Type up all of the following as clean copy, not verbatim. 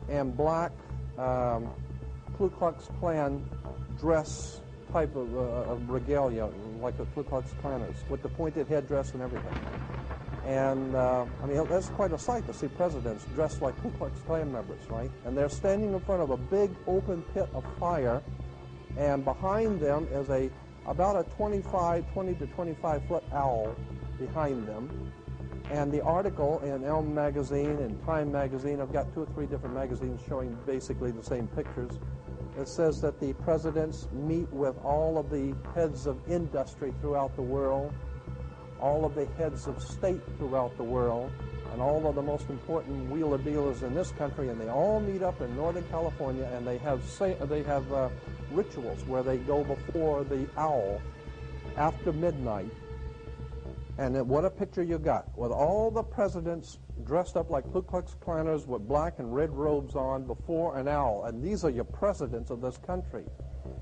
and black Ku Klux Klan dress type of regalia, like the Ku Klux Klanners, with the pointed headdress and everything. And, I mean, that's quite a sight to see presidents dressed like Ku Klux Klan members, right? And they're standing in front of a big open pit of fire, and behind them is about a 20 to 25-foot owl behind them. And the article in Elm magazine and Time magazine, I've got 2 or 3 different magazines showing basically the same pictures. It says that the presidents meet with all of the heads of industry throughout the world, all of the heads of state throughout the world, and all of the most important wheeler dealers in this country, and they all meet up in Northern California, and they have rituals where they go before the owl after midnight. And then what a picture you got, with all the presidents dressed up like Ku Klux Klanners with black and red robes on before an owl. And these are your presidents of this country.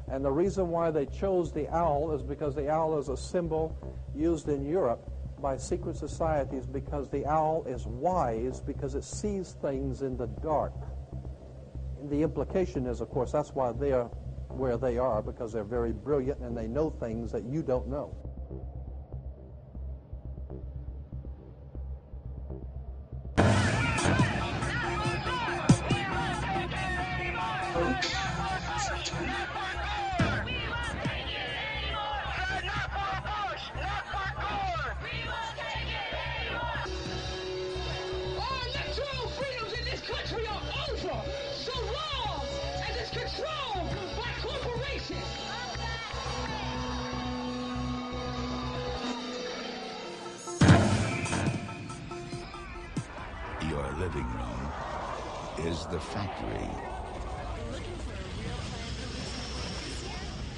And the reason why they chose the owl is because the owl is a symbol used in Europe by secret societies, because the owl is wise, because it sees things in the dark. And the implication is, of course, that's why they are where they are, because they're very brilliant and they know things that you don't know. Your living room is the factory.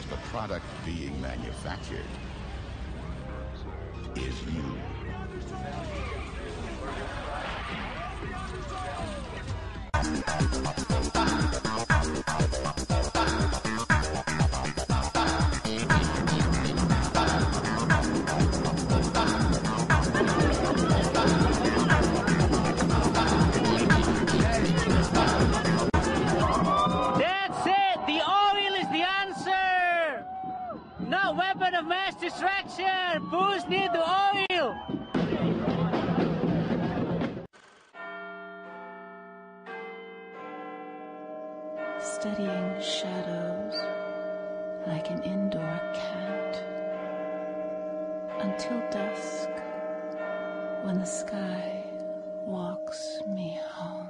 The product being manufactured is you. Weapon of mass destruction! Fools need the oil! Studying shadows like an indoor cat until dusk, when the sky walks me home.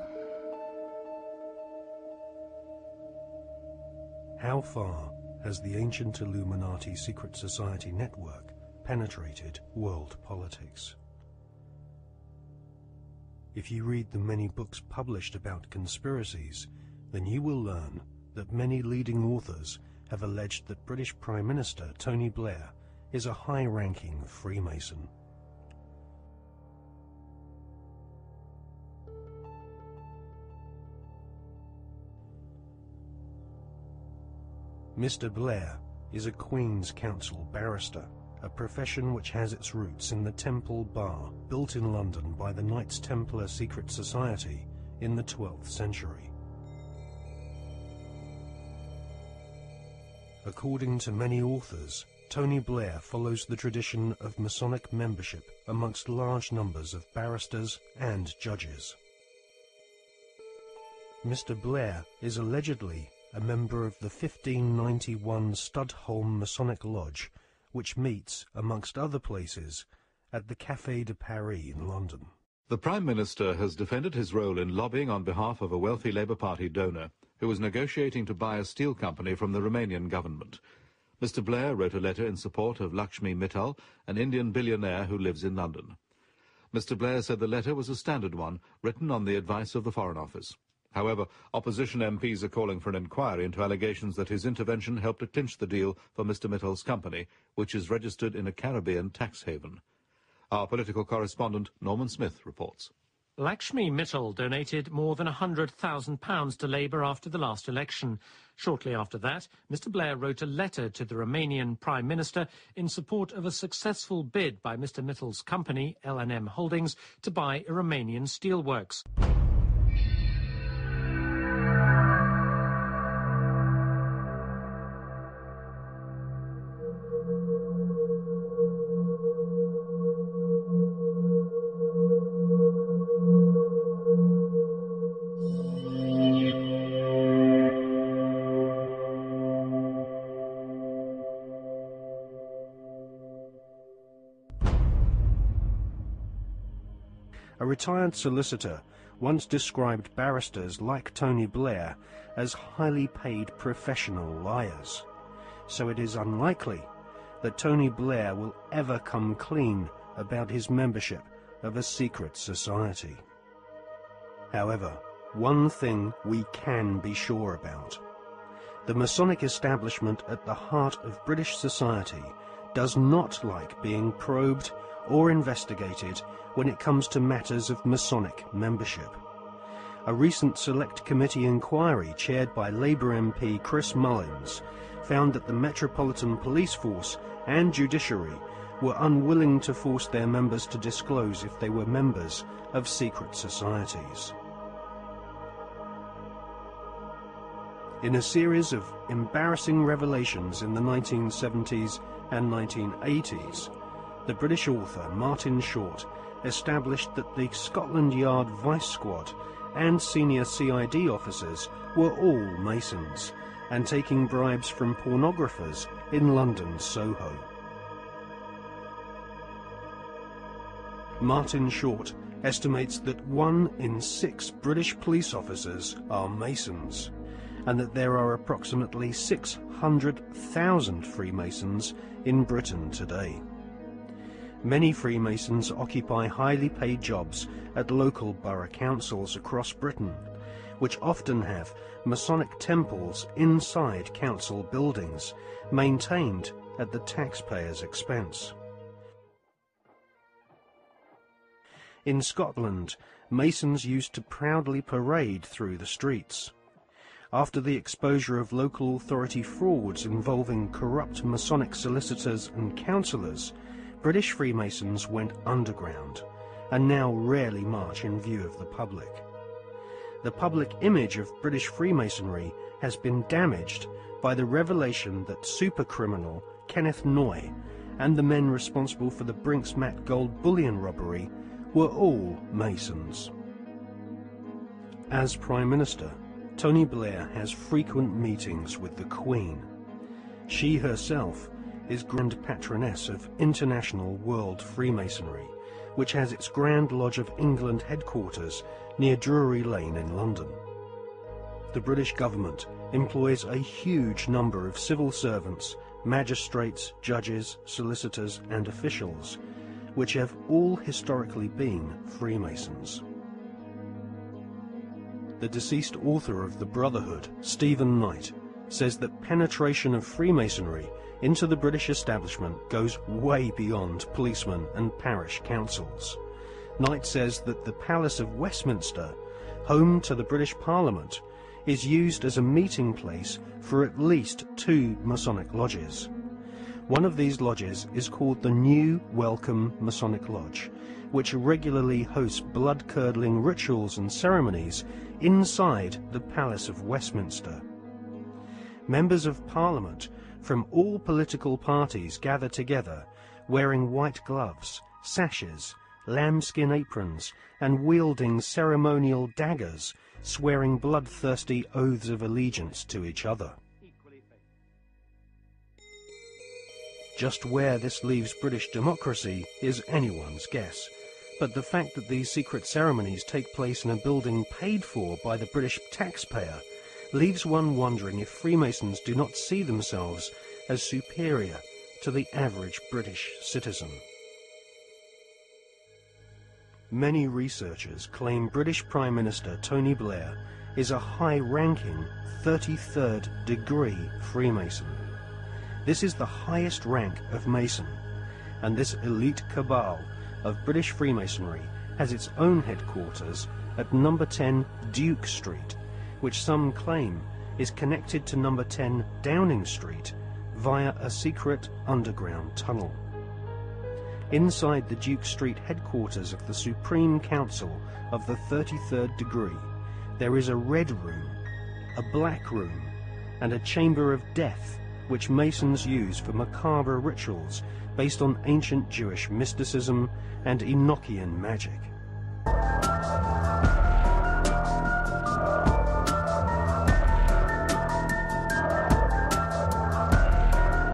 How far has the ancient Illuminati secret society network penetrated world politics? If you read the many books published about conspiracies, then you will learn that many leading authors have alleged that British Prime Minister Tony Blair is a high-ranking Freemason. Mr. Blair is a Queen's Counsel barrister, a profession which has its roots in the Temple Bar, built in London by the Knights Templar secret society in the 12th century. According to many authors, Tony Blair follows the tradition of Masonic membership amongst large numbers of barristers and judges. Mr. Blair is allegedly a member of the 1591 Studholme Masonic Lodge, which meets, amongst other places, at the Café de Paris in London. The Prime Minister has defended his role in lobbying on behalf of a wealthy Labour Party donor who was negotiating to buy a steel company from the Romanian government. Mr. Blair wrote a letter in support of Lakshmi Mittal, an Indian billionaire who lives in London. Mr. Blair said the letter was a standard one, written on the advice of the Foreign Office. However, opposition MPs are calling for an inquiry into allegations that his intervention helped to clinch the deal for Mr. Mittal's company, which is registered in a Caribbean tax haven. Our political correspondent, Norman Smith, reports. Lakshmi Mittal donated more than £100,000 to Labour after the last election. Shortly after that, Mr. Blair wrote a letter to the Romanian Prime Minister in support of a successful bid by Mr. Mittal's company, L&M Holdings, to buy a Romanian steelworks. A retired solicitor once described barristers like Tony Blair as highly paid professional liars. So it is unlikely that Tony Blair will ever come clean about his membership of a secret society. However, one thing we can be sure about. The Masonic establishment at the heart of British society does not like being probed or investigated when it comes to matters of Masonic membership. A recent Select Committee inquiry chaired by Labour MP Chris Mullins found that the Metropolitan Police Force and Judiciary were unwilling to force their members to disclose if they were members of secret societies. In a series of embarrassing revelations in the 1970s and 1980s, the British author Martin Short established that the Scotland Yard Vice Squad and senior CID officers were all Masons and taking bribes from pornographers in London's Soho. Martin Short estimates that 1 in 6 British police officers are Masons, and that there are approximately 600,000 Freemasons in Britain today. Many Freemasons occupy highly paid jobs at local borough councils across Britain, which often have Masonic temples inside council buildings, maintained at the taxpayers' expense. In Scotland, Masons used to proudly parade through the streets. After the exposure of local authority frauds involving corrupt Masonic solicitors and councillors, British Freemasons went underground and now rarely march in view of the public. The public image of British Freemasonry has been damaged by the revelation that supercriminal Kenneth Noye and the men responsible for the Brinks-Mat gold bullion robbery were all Masons. As Prime Minister, Tony Blair has frequent meetings with the Queen. She herself is Grand Patroness of International World Freemasonry, which has its Grand Lodge of England headquarters near Drury Lane in London. The British government employs a huge number of civil servants, magistrates, judges, solicitors and officials, which have all historically been Freemasons. The deceased author of The Brotherhood, Stephen Knight, says that penetration of Freemasonry into the British establishment goes way beyond policemen and parish councils. Knight says that the Palace of Westminster, home to the British Parliament, is used as a meeting place for at least 2 Masonic lodges. One of these lodges is called the New Welcome Masonic Lodge, which regularly hosts blood-curdling rituals and ceremonies inside the Palace of Westminster. Members of Parliament from all political parties gather together, wearing white gloves, sashes, lambskin aprons, and wielding ceremonial daggers, swearing bloodthirsty oaths of allegiance to each other. Just where this leaves British democracy is anyone's guess, but the fact that these secret ceremonies take place in a building paid for by the British taxpayer leaves one wondering if Freemasons do not see themselves as superior to the average British citizen. Many researchers claim British Prime Minister Tony Blair is a high-ranking 33rd degree Freemason. This is the highest rank of Mason, and this elite cabal of British Freemasonry has its own headquarters at number 10 Duke Street, which some claim is connected to number 10 Downing Street via a secret underground tunnel. Inside the Duke Street headquarters of the Supreme Council of the 33rd degree, there is a red room, a black room, and a chamber of death, which Masons use for macabre rituals based on ancient Jewish mysticism and Enochian magic.